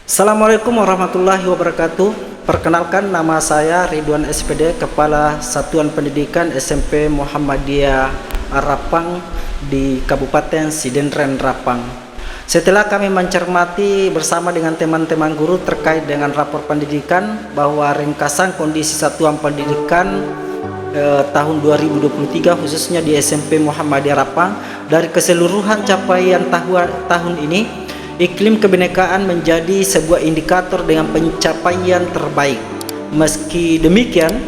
Assalamualaikum warahmatullahi wabarakatuh. Perkenalkan, nama saya Ridwan SPD, Kepala Satuan Pendidikan SMP Muhammadiyah Rapang di Kabupaten Sidendren Rapang. Setelah kami mencermati bersama dengan teman-teman guru terkait dengan rapor pendidikan bahwa ringkasan kondisi satuan pendidikan tahun 2023 khususnya di SMP Muhammadiyah Rapang, dari keseluruhan capaian tahun ini, iklim kebinekaan menjadi sebuah indikator dengan pencapaian terbaik. Meski demikian,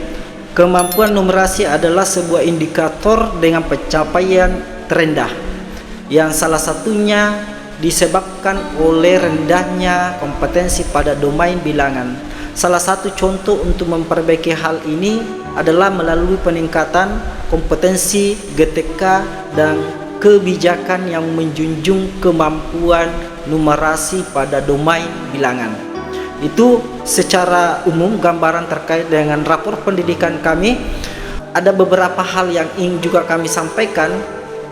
kemampuan numerasi adalah sebuah indikator dengan pencapaian terendah, yang salah satunya disebabkan oleh rendahnya kompetensi pada domain bilangan. Salah satu contoh untuk memperbaiki hal ini adalah melalui peningkatan kompetensi GTK dan kebijakan yang menjunjung kemampuan numerasi pada domain bilangan. Itu secara umum gambaran terkait dengan rapor pendidikan kami. Ada beberapa hal yang ingin juga kami sampaikan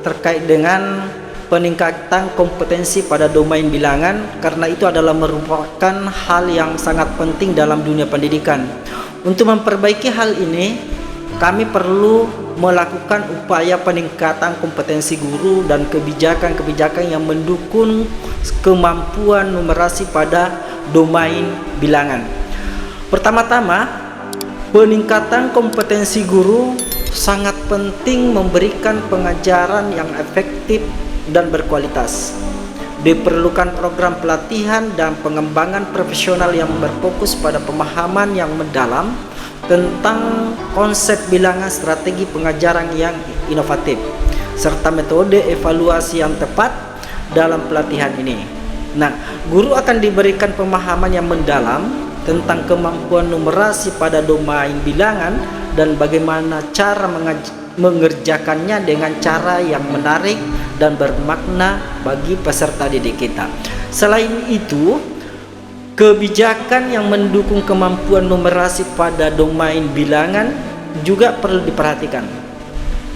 terkait dengan peningkatan kompetensi pada domain bilangan, karena itu adalah merupakan hal yang sangat penting dalam dunia pendidikan. Untuk memperbaiki hal ini, kami perlu melakukan upaya peningkatan kompetensi guru dan kebijakan-kebijakan yang mendukung kemampuan numerasi pada domain bilangan. Pertama-tama, peningkatan kompetensi guru sangat penting memberikan pengajaran yang efektif dan berkualitas. Diperlukan program pelatihan dan pengembangan profesional yang berfokus pada pemahaman yang mendalam tentang konsep bilangan, strategi pengajaran yang inovatif, serta metode evaluasi yang tepat dalam pelatihan ini. Nah, guru akan diberikan pemahaman yang mendalam tentang kemampuan numerasi pada domain bilangan dan bagaimana cara mengerjakannya dengan cara yang menarik dan bermakna bagi peserta didik kita. Selain itu, kebijakan yang mendukung kemampuan numerasi pada domain bilangan juga perlu diperhatikan.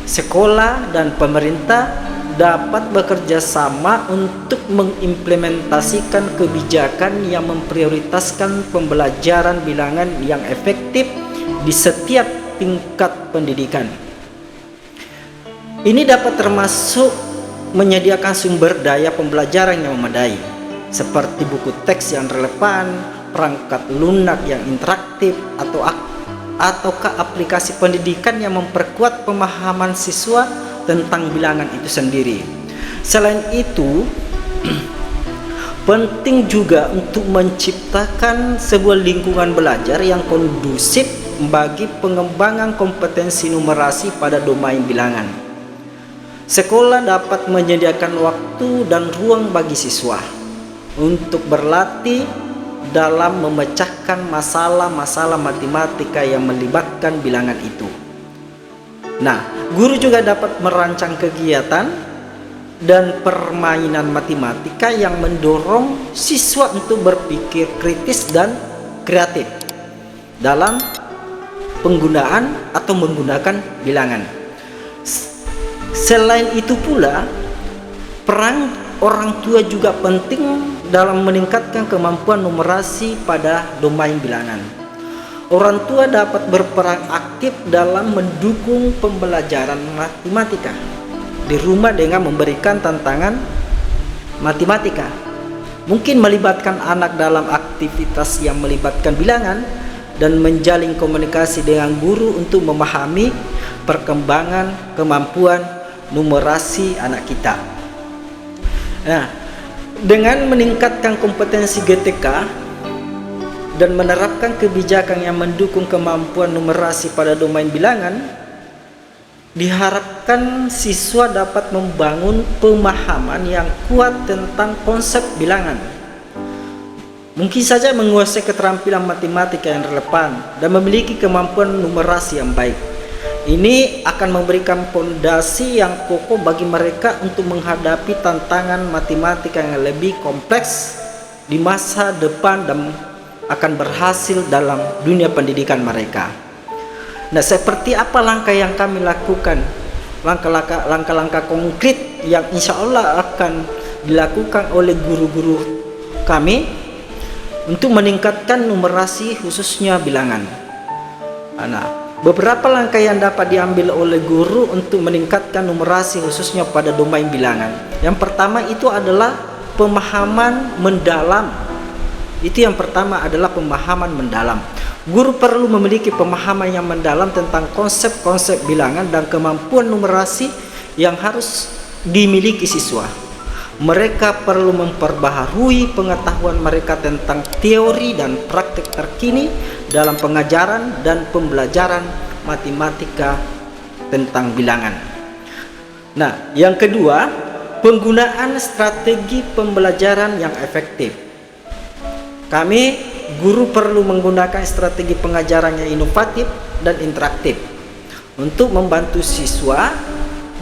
Sekolah dan pemerintah dapat bekerja sama untuk mengimplementasikan kebijakan yang memprioritaskan pembelajaran bilangan yang efektif di setiap tingkat pendidikan. Ini dapat termasuk menyediakan sumber daya pembelajaran yang memadai, seperti buku teks yang relevan, perangkat lunak yang interaktif, ataukah aplikasi pendidikan yang memperkuat pemahaman siswa tentang bilangan itu sendiri. Selain itu, penting juga untuk menciptakan sebuah lingkungan belajar yang kondusif bagi pengembangan kompetensi numerasi pada domain bilangan. Sekolah dapat menyediakan waktu dan ruang bagi siswa untuk berlatih dalam memecahkan masalah-masalah matematika yang melibatkan bilangan itu. Nah, guru juga dapat merancang kegiatan dan permainan matematika yang mendorong siswa untuk berpikir kritis dan kreatif dalam penggunaan atau menggunakan bilangan. Selain itu pula, peran orang tua juga penting dalam meningkatkan kemampuan numerasi pada domain bilangan. Orang tua dapat berperan aktif dalam mendukung pembelajaran matematika di rumah dengan memberikan tantangan matematika. Mungkin melibatkan anak dalam aktivitas yang melibatkan bilangan dan menjalin komunikasi dengan guru untuk memahami perkembangan kemampuan numerasi anak kita. Nah, dengan meningkatkan kompetensi GTK dan menerapkan kebijakan yang mendukung kemampuan numerasi pada domain bilangan, diharapkan siswa dapat membangun pemahaman yang kuat tentang konsep bilangan. Mungkin saja menguasai keterampilan matematika yang relevan dan memiliki kemampuan numerasi yang baik. Ini akan memberikan fondasi yang kokoh bagi mereka untuk menghadapi tantangan matematika yang lebih kompleks di masa depan dan akan berhasil dalam dunia pendidikan mereka. Nah, seperti apa langkah yang kami lakukan? Langkah-langkah konkret yang insya Allah akan dilakukan oleh guru-guru kami. untuk meningkatkan numerasi khususnya bilangan. Nah, beberapa langkah yang dapat diambil oleh guru untuk meningkatkan numerasi khususnya pada domain bilangan. Yang pertama itu adalah pemahaman mendalam. Itu yang pertama adalah pemahaman mendalam. Guru perlu memiliki pemahaman yang mendalam tentang konsep-konsep bilangan dan kemampuan numerasi yang harus dimiliki siswa. Mereka perlu memperbaharui pengetahuan mereka tentang teori dan praktik terkini dalam pengajaran dan pembelajaran matematika tentang bilangan. Nah, yang kedua, penggunaan strategi pembelajaran yang efektif. Kami, guru perlu menggunakan strategi pengajaran yang inovatif dan interaktif untuk membantu siswa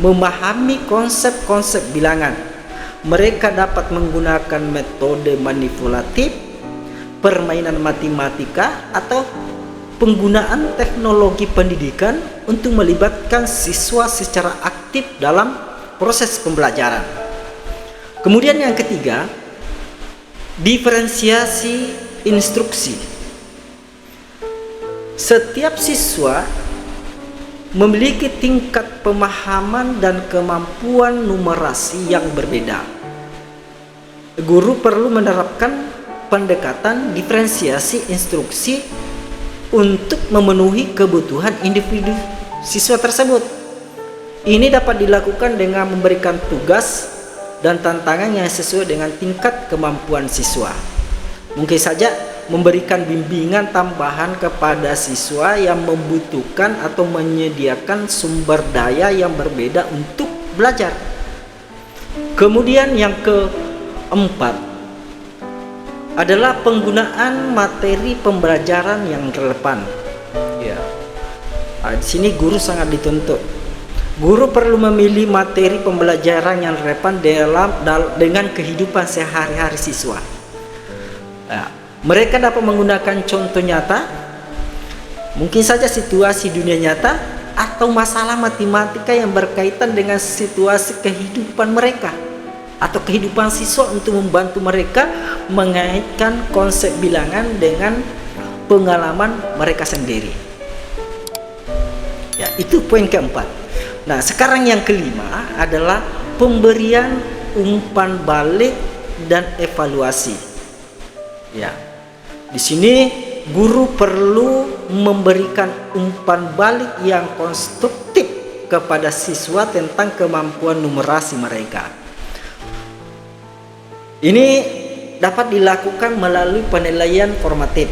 memahami konsep-konsep bilangan. Mereka dapat menggunakan metode manipulatif, permainan matematika, atau penggunaan teknologi pendidikan untuk melibatkan siswa secara aktif dalam proses pembelajaran. Kemudian yang ketiga, diferensiasi instruksi. Setiap siswa memiliki tingkat pemahaman dan kemampuan numerasi yang berbeda. Guru perlu menerapkan pendekatan diferensiasi instruksi untuk memenuhi kebutuhan individu siswa tersebut. Ini dapat dilakukan dengan memberikan tugas dan tantangan yang sesuai dengan tingkat kemampuan siswa. Mungkin saja memberikan bimbingan tambahan kepada siswa yang membutuhkan atau menyediakan sumber daya yang berbeda untuk belajar. Kemudian yang keempat adalah penggunaan materi pembelajaran yang relevan. Ya. Di sini guru sangat dituntut. Guru perlu memilih materi pembelajaran yang relevan dengan kehidupan sehari-hari siswa. Nah, mereka dapat menggunakan contoh nyata, mungkin saja situasi dunia nyata, atau masalah matematika yang berkaitan dengan situasi kehidupan mereka atau kehidupan siswa untuk membantu mereka mengaitkan konsep bilangan dengan pengalaman mereka sendiri. Ya, itu poin keempat. Nah, sekarang yang kelima adalah pemberian umpan balik dan evaluasi. Ya, di sini guru perlu memberikan umpan balik yang konstruktif kepada siswa tentang kemampuan numerasi mereka. Ini dapat dilakukan melalui penilaian formatif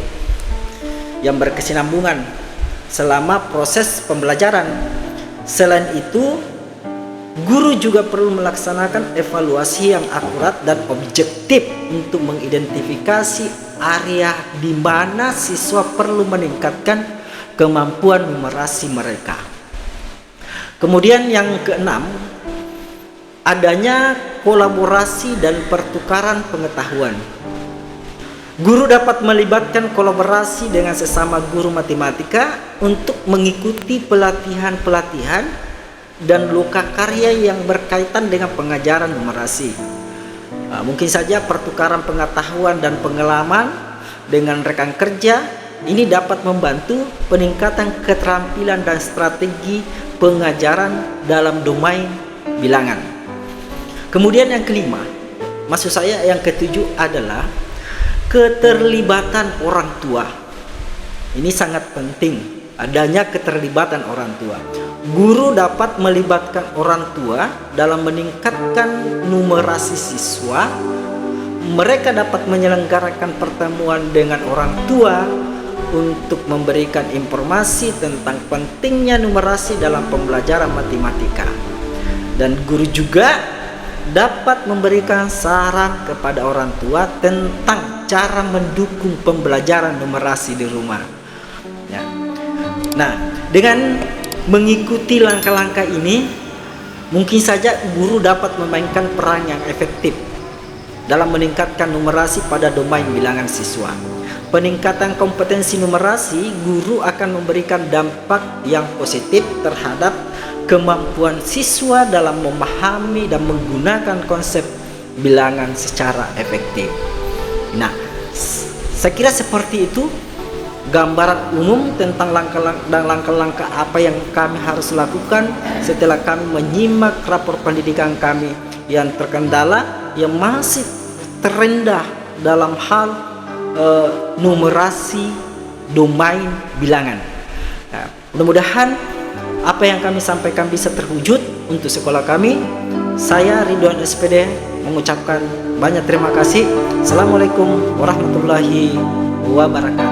yang berkesinambungan selama proses pembelajaran. Selain itu, guru juga perlu melaksanakan evaluasi yang akurat dan objektif untuk mengidentifikasi area di mana siswa perlu meningkatkan kemampuan numerasi mereka. Kemudian yang keenam, adanya kolaborasi dan pertukaran pengetahuan. Guru dapat melibatkan kolaborasi dengan sesama guru matematika untuk mengikuti pelatihan-pelatihan dan lokakarya yang berkaitan dengan pengajaran numerasi. Mungkin saja pertukaran pengetahuan dan pengalaman dengan rekan kerja ini dapat membantu peningkatan keterampilan dan strategi pengajaran dalam domain bilangan. Kemudian yang kelima, maksud saya yang ketujuh adalah keterlibatan orang tua. Ini sangat penting, adanya keterlibatan orang tua. Guru dapat melibatkan orang tua dalam meningkatkan numerasi siswa. Mereka dapat menyelenggarakan pertemuan dengan orang tua untuk memberikan informasi tentang pentingnya numerasi dalam pembelajaran matematika. Dan guru juga dapat memberikan saran kepada orang tua tentang cara mendukung pembelajaran numerasi di rumah. Ya. Nah, dengan mengikuti langkah-langkah ini, mungkin saja guru dapat memainkan peran yang efektif dalam meningkatkan numerasi pada domain bilangan siswa. Peningkatan kompetensi numerasi, guru akan memberikan dampak yang positif terhadap kemampuan siswa dalam memahami dan menggunakan konsep bilangan secara efektif. Nah, Saya kira seperti itu gambaran umum tentang langkah-langkah apa yang kami harus lakukan setelah kami menyimak rapor pendidikan kami yang terkendala, yang masih terendah dalam hal numerasi domain bilangan. Nah, mudah-mudahan apa yang kami sampaikan bisa terwujud untuk sekolah kami. Saya Ridwan SPD mengucapkan banyak terima kasih. Assalamualaikum warahmatullahi wabarakatuh.